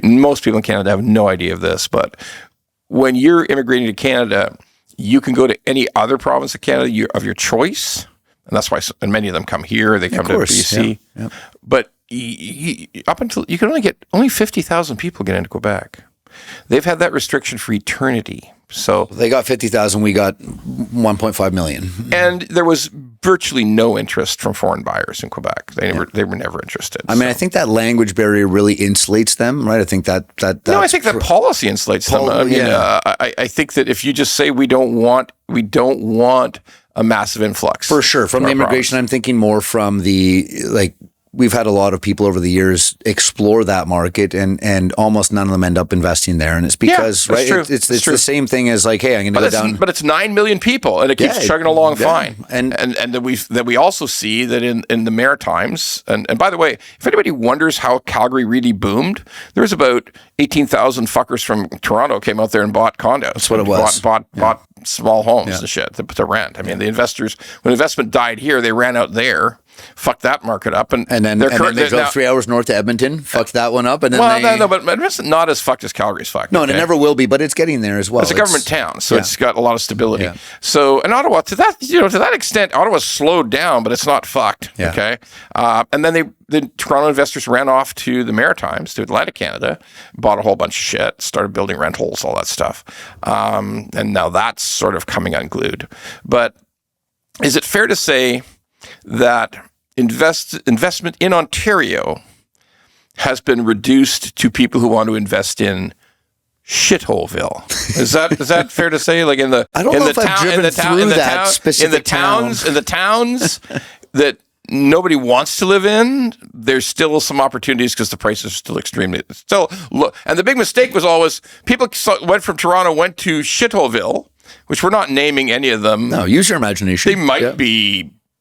Most people in Canada have no idea of this, but when you're immigrating to Canada, you can go to any other province of Canada of your choice, and that's why and many of them come here. They come to BC, but up until you can only 50,000 people get into Quebec. They've had that restriction for eternity. So they got 50,000. We got 1.5 million. And there was virtually no interest from foreign buyers in Quebec. They were never interested. I mean, I think that language barrier really insulates them, right? I think that no, I think that policy insulates them. I mean, I think that if you just say we don't want a massive influx for sure from the immigration, I'm thinking more from the we've had a lot of people over the years explore that market, and almost none of them end up investing there. And it's because it's the same thing as like, hey, I'm going to go down. But it's 9 million people, and it keeps chugging along fine. And that we also see that in the Maritimes. And by the way, if anybody wonders how Calgary really boomed, there was about 18,000 fuckers from Toronto came out there and bought condos. That's what it was. Bought small homes and shit to rent. I mean, the investors, when investment died here, they ran out there, fucked that market up, and then they drove 3 hours north to Edmonton, fucked that one up, and then but it's not as fucked as Calgary's fucked. No, and it never will be, but it's getting there as well. It's a government town, so it's got a lot of stability. Yeah. So, in Ottawa, to that extent, Ottawa's slowed down, but it's not fucked. Yeah. Okay, and then the Toronto investors ran off to the Maritimes, to Atlantic Canada, bought a whole bunch of shit, started building rentals, all that stuff, and now that's sort of coming unglued. But is it fair to say that investment in Ontario has been reduced to people who want to invest in shitholeville? Is that fair to say? Like in the towns that nobody wants to live in, there's still some opportunities because the prices are still extremely low. And the big mistake was always people went from Toronto, went to shitholeville, which we're not naming any of them. No, use your imagination.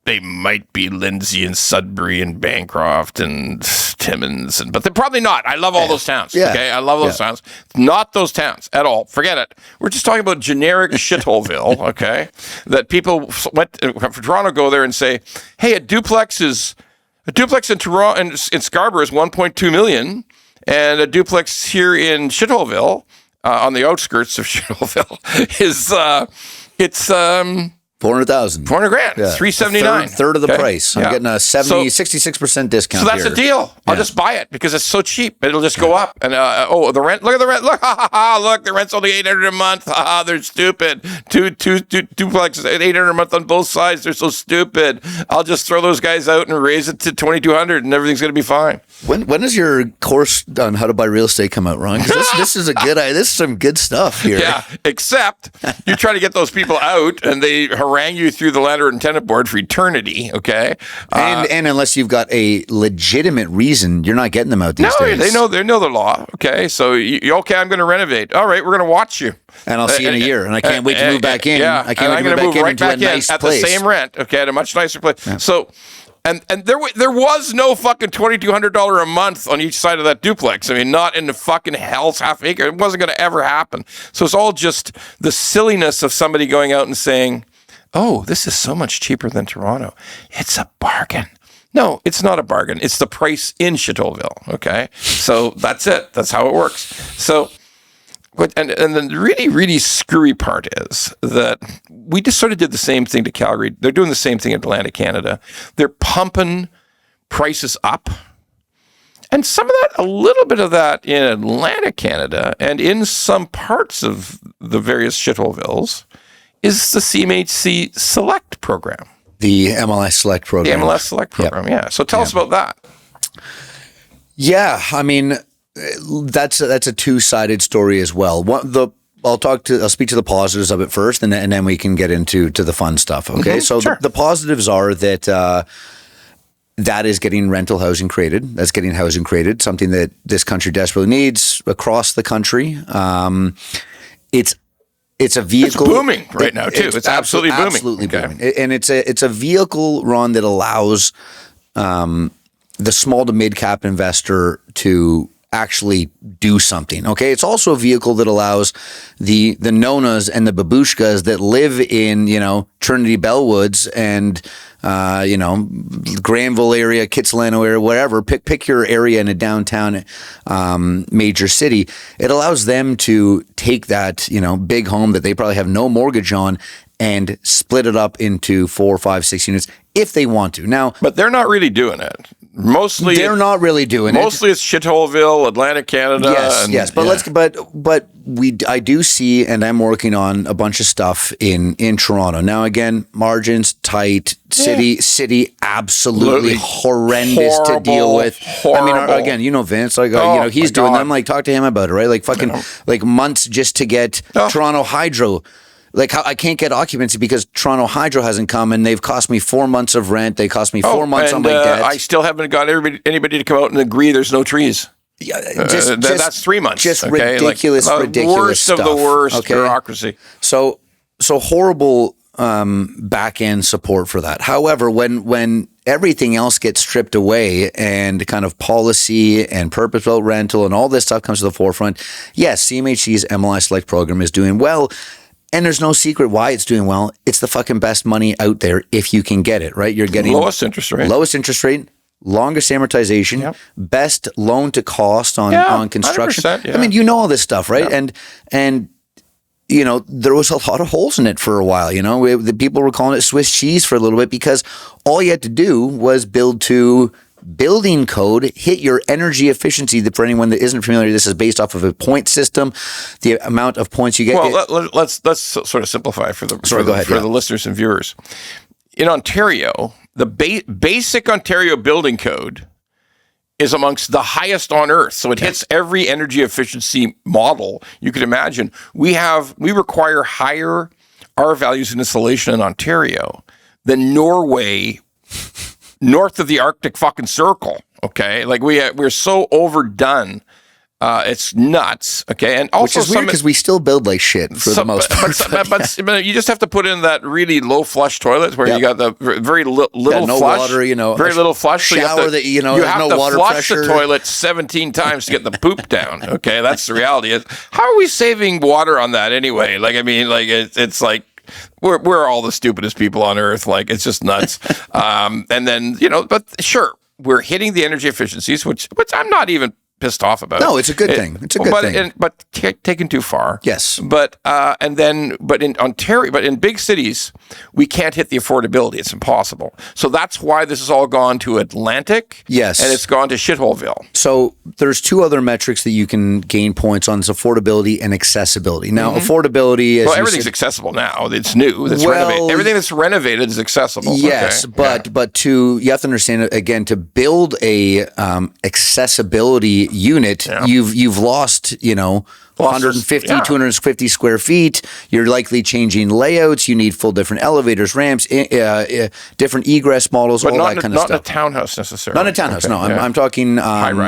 They might be Lindsay and Sudbury and Bancroft and Timmins, but they're probably not. I love all those towns. Yeah. Okay, I love those towns. Not those towns at all. Forget it. We're just talking about generic shitholeville. Okay, that people went from Toronto go there and say, "Hey, a duplex in Toronto and in Scarborough is 1.2 million, and a duplex here in shitholeville on the outskirts of shitholeville is it's." 400,000. 400 grand. Yeah. 379. Third of the price. I'm getting a 66% discount. So that's a deal. I'll just buy it because it's so cheap. It'll just go up. And the rent. Look at the rent. Look, look, the rent's only $800 a month. They're stupid. Two duplexes, $800 a month on both sides. They're so stupid. I'll just throw those guys out and raise it to $2,200, and everything's going to be fine. When is your course on how to buy real estate come out, Ron? Because this is a good idea. This is some good stuff here. Yeah, except you try to get those people out, and they harangue you through the landlord and tenant board for eternity, okay? And unless you've got a legitimate reason, you're not getting them out these days. They know the law, okay? So, okay, I'm going to renovate. All right, we're going to watch you. And I'll see you in a year, and I can't wait to move back in. Yeah, I can't wait to move back into a nice place. At the same rent, okay, at a much nicer place. Yeah. So, and there was no fucking $2,200 a month on each side of that duplex. I mean, not in the fucking hell's half acre. It wasn't going to ever happen. So it's all just the silliness of somebody going out and saying, "Oh, this is so much cheaper than Toronto. It's a bargain." No, it's not a bargain. It's the price in shitholeville, okay? So that's it. That's how it works. So, and the really, really screwy part is that we just sort of did the same thing to Calgary. They're doing the same thing in Atlantic Canada. They're pumping prices up. And some of that, a little bit of that in Atlantic Canada and in some parts of the various shitholevilles is the CMHC Select program. The MLI Select program. The MLS Select program, yeah. So tell us about that. Yeah, I mean, that's a two-sided story as well. I'll speak to the positives of it first, and then we can get into the fun stuff. Okay, so sure. The positives are that that is getting rental housing created. That's getting housing created, something that this country desperately needs across the country. It's a vehicle. It's booming right now too. It's absolutely booming. Absolutely booming. And it's a vehicle, Ron, that allows the small to mid cap investor to actually do something. Okay, it's also a vehicle that allows the Nonas and the babushkas that live in Trinity Bellwoods and Granville area, Kitsilano area, whatever. Pick your area in a downtown major city. It allows them to take that big home that they probably have no mortgage on and split it up into 4, 5, 6 units if they want to. Now, but they're not really doing it. Mostly, they're not really doing it. Mostly, it's shitholeville, Atlantic Canada. Yes. But I do see, and I'm working on a bunch of stuff in Toronto now. Again, margins tight, city absolutely horrendous to deal with. Horrible. I mean, again, Vince, he's doing them. Like, talk to him about it, right? Like fucking like months just to get Toronto Hydro. Like I can't get occupancy because Toronto Hydro hasn't come, and they've cost me 4 months of rent. They cost me 4 months on my debt. I still haven't got anybody to come out and agree there's no trees. Yeah, that's 3 months. Just okay? ridiculous worst stuff. of the worst okay? bureaucracy. So horrible back end support for that. However, when everything else gets stripped away and kind of policy and purpose-built rental and all this stuff comes to the forefront, yes, CMHC's MLI Select program is doing well. And there's no secret why it's doing well. It's the fucking best money out there if you can get it, right? You're getting lowest interest rate, longest amortization, best loan to cost on construction. Yeah. I mean, you know all this stuff, right? Yeah. And you know, there was a lot of holes in it for a while. You know, the people were calling it Swiss cheese for a little bit because all you had to do was build to building code, hit your energy efficiency. For anyone that isn't familiar, this is based off of a point system. The amount of points you get. Well, let's sort of simplify for the listeners and viewers. In Ontario, the basic Ontario building code is amongst the highest on earth. So it hits every energy efficiency model you could imagine. We require higher R values in insulation in Ontario than Norway, north of the Arctic fucking Circle. Okay, like we're so overdone. It's nuts. Okay, and also which is weird because we still build like shit for the most part. But you just have to put in that really low flush toilet where you got the very little no flush, water, very little flush. Shower that you have to water flush pressure. the toilet 17 times to get the poop down. Okay, that's the reality. How are we saving water on that anyway? Like I mean, like it's like. We're all the stupidest people on earth. Like it's just nuts. And then but sure, we're hitting the energy efficiencies, which I'm not even pissed off about. No, it's a good thing. It's a good thing. But taken too far. Yes. But in Ontario, but in big cities, we can't hit the affordability. It's impossible. So that's why this has all gone to Atlantic. Yes. And it's gone to Shitholeville. So there's two other metrics that you can gain points on: is affordability and accessibility. Now, affordability is everything's accessible now. It's new. Renovated. Everything that's renovated is accessible. Yes, okay. but you have to understand again, to build a accessibility unit, you've lost 150, 250 square feet. You're likely changing layouts. You need full different elevators, ramps, different egress models, but all that kind of stuff. Not a townhouse necessarily. Not a townhouse. Okay. No, I'm talking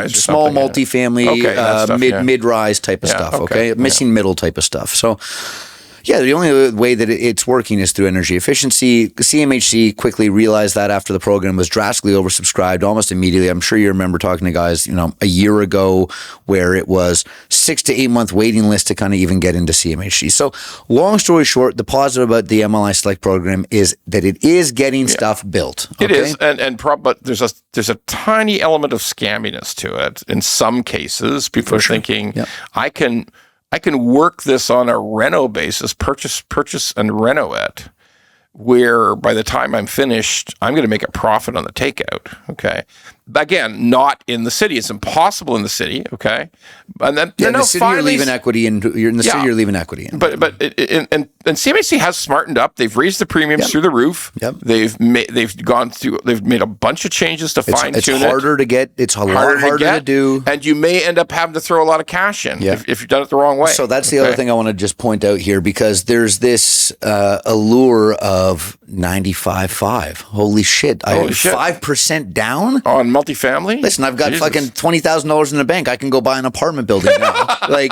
small multifamily, mid-rise type of stuff. Okay, missing middle type of stuff. So. Yeah, the only way that it's working is through energy efficiency. CMHC quickly realized that after the program was drastically oversubscribed almost immediately. I'm sure you remember talking to guys, a year ago where it was 6 to 8 month waiting list to kind of even get into CMHC. So long story short, the positive about the MLI Select program is that it is getting stuff built. Okay? It is, but there's a tiny element of scamminess to it. In some cases, people are thinking, I can work this on a reno basis, purchase and reno it, where by the time I'm finished, I'm going to make a profit on the takeout. Okay. Again, not in the city. It's impossible in the city. Okay. And then in the city you're leaving equity in. You're in the city. You're leaving equity in. But CMHC has smartened up. They've raised the premiums through the roof. Yep. They've made a bunch of changes to fine tune it. It's harder to get. It's a lot harder to do. And you may end up having to throw a lot of cash in if you've done it the wrong way. So that's the other thing I want to just point out here, because there's this allure of 95.5. Holy shit! 5% down on multifamily. Listen, I've got fucking $20,000 in the bank. I can go buy an apartment building now. Like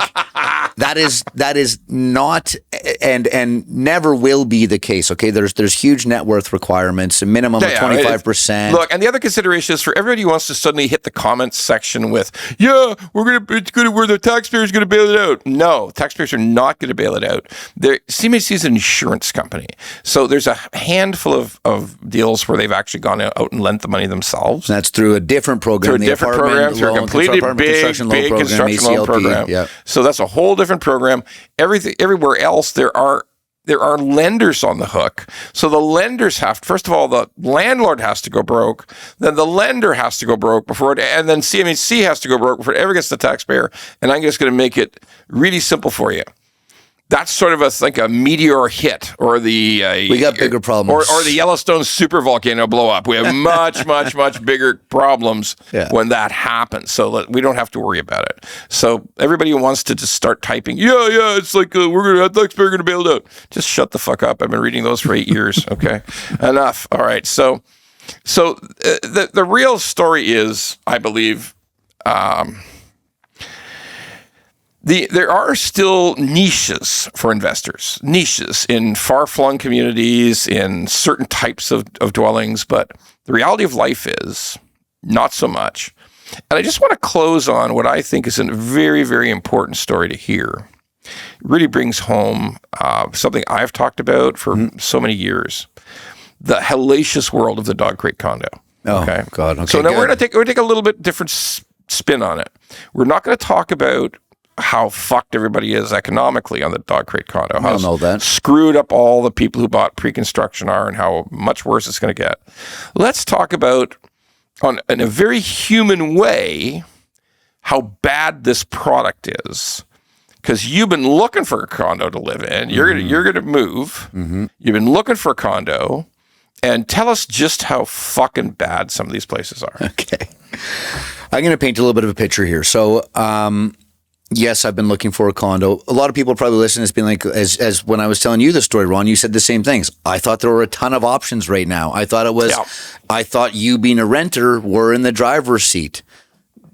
that is not and never will be the case. Okay, there's huge net worth requirements, a minimum of 25%. Look, and the other consideration is for everybody who wants to suddenly hit the comments section with, where the taxpayers going to bail it out. No, taxpayers are not going to bail it out. CMHC is an insurance company, so there's a handful of deals where they've actually gone out and lent the money themselves. That's through a different program. Through a completely big construction loan program. Yep. So that's a whole different program. Everywhere else, there are lenders on the hook. So the lenders first of all, the landlord has to go broke, then the lender has to go broke and then CMHC has to go broke before it ever gets to the taxpayer. And I'm just going to make it really simple for you. that's sort of a meteor hit, or we got bigger problems, or the Yellowstone supervolcano blow up. We have much bigger problems when that happens. So we don't have to worry about it. So everybody who wants to just start typing, it's like we're gonna bail out. Just shut the fuck up. I've been reading those for 8 years. Okay, enough. All right. So the real story is, I believe. There are still niches for investors, niches in far-flung communities, in certain types of dwellings, but the reality of life is not so much. And I just want to close on what I think is a very, very important story to hear. It really brings home something I've talked about for so many years, the hellacious world of the dog crate condo. Oh, okay. God. Okay, so now we're going to take a little bit different spin on it. We're not going to talk about how fucked everybody is economically on the dog crate condo. How know that. Screwed up all the people who bought pre-construction are, and how much worse it's going to get. Let's talk about, in a very human way, how bad this product is. Because you've been looking for a condo to live in. You're gonna move. Mm-hmm. You've been looking for a condo. And tell us just how fucking bad some of these places are. Okay. I'm going to paint a little bit of a picture here. So, yes, I've been looking for a condo. A lot of people probably listen has been like, as when I was telling you the story, Ron, you said the same things. I thought there were a ton of options right now. I thought you being a renter were in the driver's seat.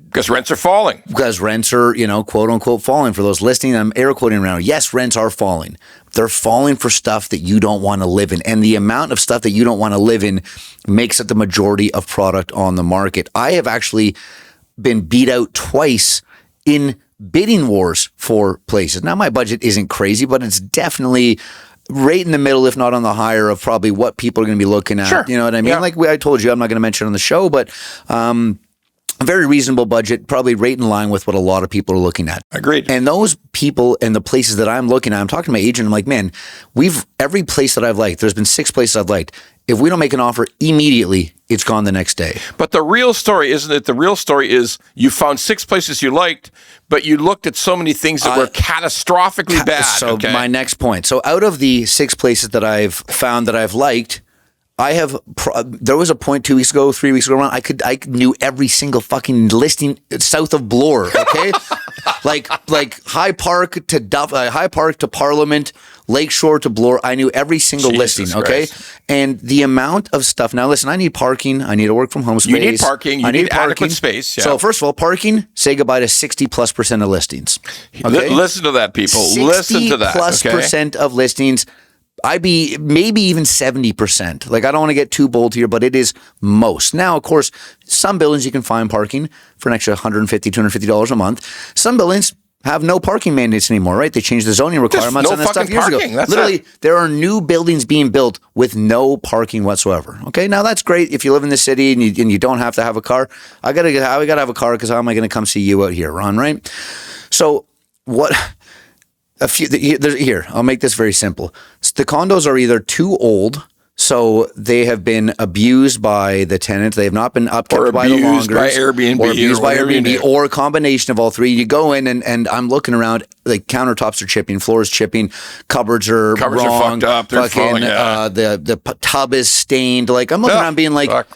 Because rents are falling. Because rents are, quote unquote, falling. For those listening, I'm air quoting around. Yes, rents are falling. They're falling for stuff that you don't want to live in. And the amount of stuff that you don't want to live in makes it the majority of product on the market. I have actually been beat out twice in bidding wars for places. Now, my budget isn't crazy, but it's definitely right in the middle, if not on the higher, of probably what people are going to be looking at. Sure. You know what I mean? Yeah. Like I told you, I'm not going to mention it on the show, but a very reasonable budget, probably right in line with what a lot of people are looking at. Agreed. And those people and the places that I'm looking at, I'm talking to my agent, I'm like, man, every place that I've liked, there's been 6 places I've liked. If we don't make an offer immediately, it's gone the next day. But the real story, isn't it? The real story is you found 6 places you liked, but you looked at so many things that were catastrophically bad. So my next point. So out of the 6 places that I've found that I've liked, there was a point 2 weeks ago, 3 weeks ago, I knew every single fucking listing south of Bloor, okay? like High Park to Parliament, Lakeshore to Bloor. I knew every single listing, okay? Christ. And the amount of stuff. Now listen, I need parking. I need a work from home space. You need parking. You need adequate space. Yeah. So first of all, parking, say goodbye to 60+% of listings. Okay? Listen to that, people. Listen to that. 60+% of listings. I'd be maybe even 70%. Like, I don't want to get too bold here, but it is most. Now, of course, some buildings you can find parking for an extra $150, $250 a month. Some buildings have no parking mandates anymore, right? They changed the zoning requirements on that stuff years ago. Literally, there are new buildings being built with no parking whatsoever. Okay, now that's great if you live in the city and you don't have to have a car. I gotta have a car because how am I going to come see you out here, Ron? Right? So what? Here, I'll make this very simple. The condos are either too old, so they have been abused by the tenant. They have not been upkept by the longers. Or abused by Airbnb. Or a combination of all three. You go in and I'm looking around, like countertops are chipping, floors chipping, cupboards are wrong. Are fucked up. They're falling, the tub is stained. Like, I'm looking around being like,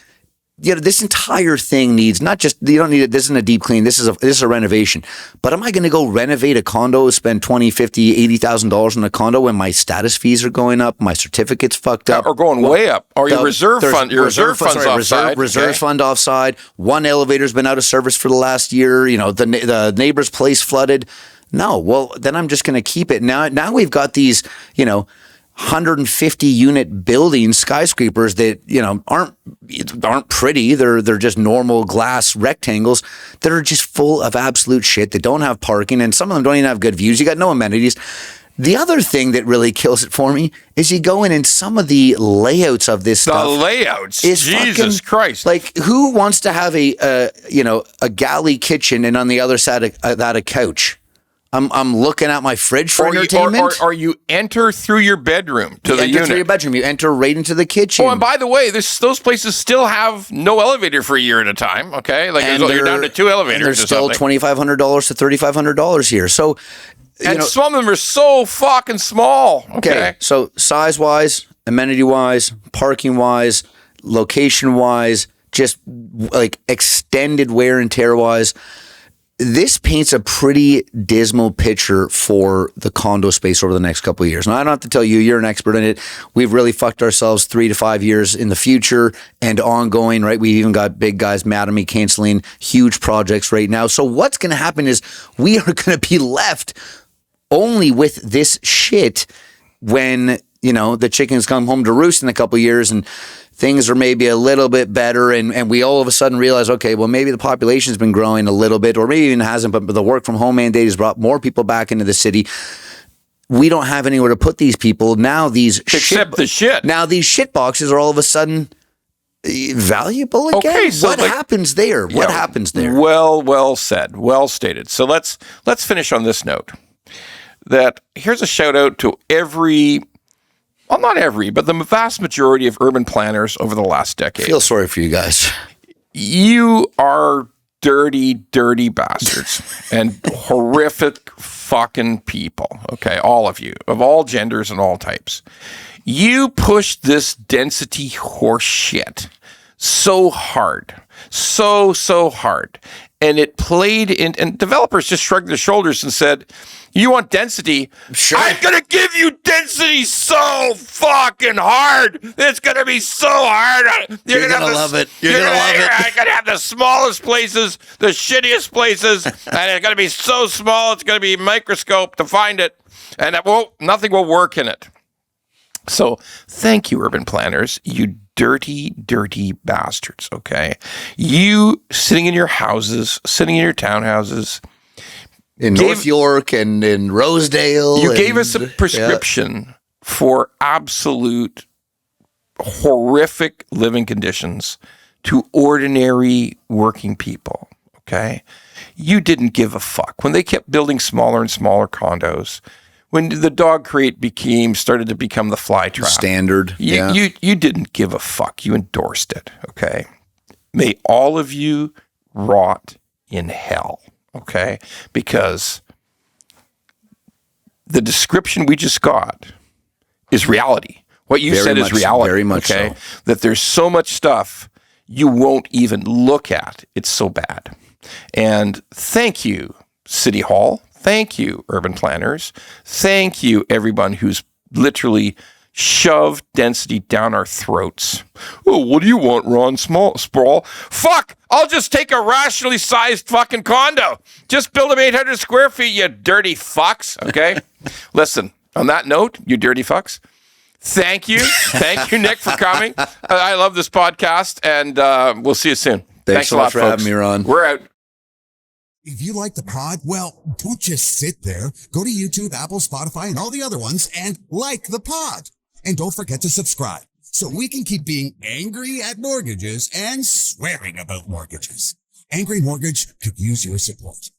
this entire thing needs not just, you don't need it. This isn't a deep clean. This is a renovation. But am I going to go renovate a condo, spend $20,000, $50,000, $80,000 on a condo when my status fees are going up, my certificate's fucked up, or going way up, or your reserve fund offside. One elevator's been out of service for the last year. The neighbor's place flooded. No, well then I'm just going to keep it. Now we've got these, 150 unit buildings, skyscrapers that, aren't pretty. They're just normal glass rectangles that are just full of absolute shit that don't have parking. And some of them don't even have good views. You got no amenities. The other thing that really kills it for me is you go in and some of the layouts of this stuff. The layouts, fucking, Jesus Christ! Like, who wants to have a galley kitchen and on the other side of that a couch? I'm looking at my fridge for entertainment. Or you enter through your bedroom to the unit. Through your bedroom. You enter right into the kitchen. Oh, and by the way, those places still have no elevator for a year at a time. Okay, like you're down to 2 elevators. There's still $2,500 to $3,500 here. So And some of them are so fucking small. Okay. So size-wise, amenity-wise, parking-wise, location-wise, just like extended wear and tear-wise, this paints a pretty dismal picture for the condo space over the next couple of years. Now, I don't have to tell you, you're an expert in it. We've really fucked ourselves 3 to 5 years in the future and ongoing, right? We've even got big guys mad at me canceling huge projects right now. So what's going to happen is we are going to be left only with this shit when, the chickens come home to roost in a couple of years and things are maybe a little bit better, and we all of a sudden realize, okay, well, maybe the population's been growing a little bit, or maybe even hasn't, but the work from home mandate has brought more people back into the city. We don't have anywhere to put these people. Now these Now these shit boxes are all of a sudden valuable again. Okay, so what happens there? What happens there? Well said. Well stated. So let's finish on this note. That here's a shout out to not every, but the vast majority of urban planners over the last decade. I feel sorry for you guys. You are dirty, dirty bastards and horrific fucking people. Okay, all of you, of all genders and all types. You pushed this density horse shit so hard, so hard. And it played in, and developers just shrugged their shoulders and said, you want density? Sure. I'm going to give you density so fucking hard. It's going to be so hard. You're going to love it. You're going to love it. I'm going to have the smallest places, the shittiest places, and it's going to be so small, it's going to be a microscope to find it, and nothing will work in it. So thank you, urban planners, you dirty, dirty bastards, okay? You sitting in your houses, sitting in your townhouses, in North York and in Rosedale. You gave us a prescription for absolute horrific living conditions to ordinary working people, okay? You didn't give a fuck. When they kept building smaller and smaller condos, when the dog crate started to become the fly trap. Standard. You didn't give a fuck. You endorsed it, okay? May all of you rot in hell. Okay, because the description we just got is reality. What you said is reality. Very much so. That there's so much stuff you won't even look at. It's so bad. And thank you, City Hall. Thank you, urban planners. Thank you, everyone who's literally shoved density down our throats. Oh, what do you want, Ron Sprawl? Fuck! I'll just take a rationally sized fucking condo. Just build them 800 square feet, you dirty fucks, okay? Listen, on that note, you dirty fucks, thank you. Thank you, Nick, for coming. I love this podcast, and we'll see you soon. Thanks a lot for having me, Ron. We're out. If you like the pod, well, don't just sit there. Go to YouTube, Apple, Spotify, and all the other ones and like the pod. And don't forget to subscribe so we can keep being angry at mortgages and swearing about mortgages. Angry Mortgage could use your support.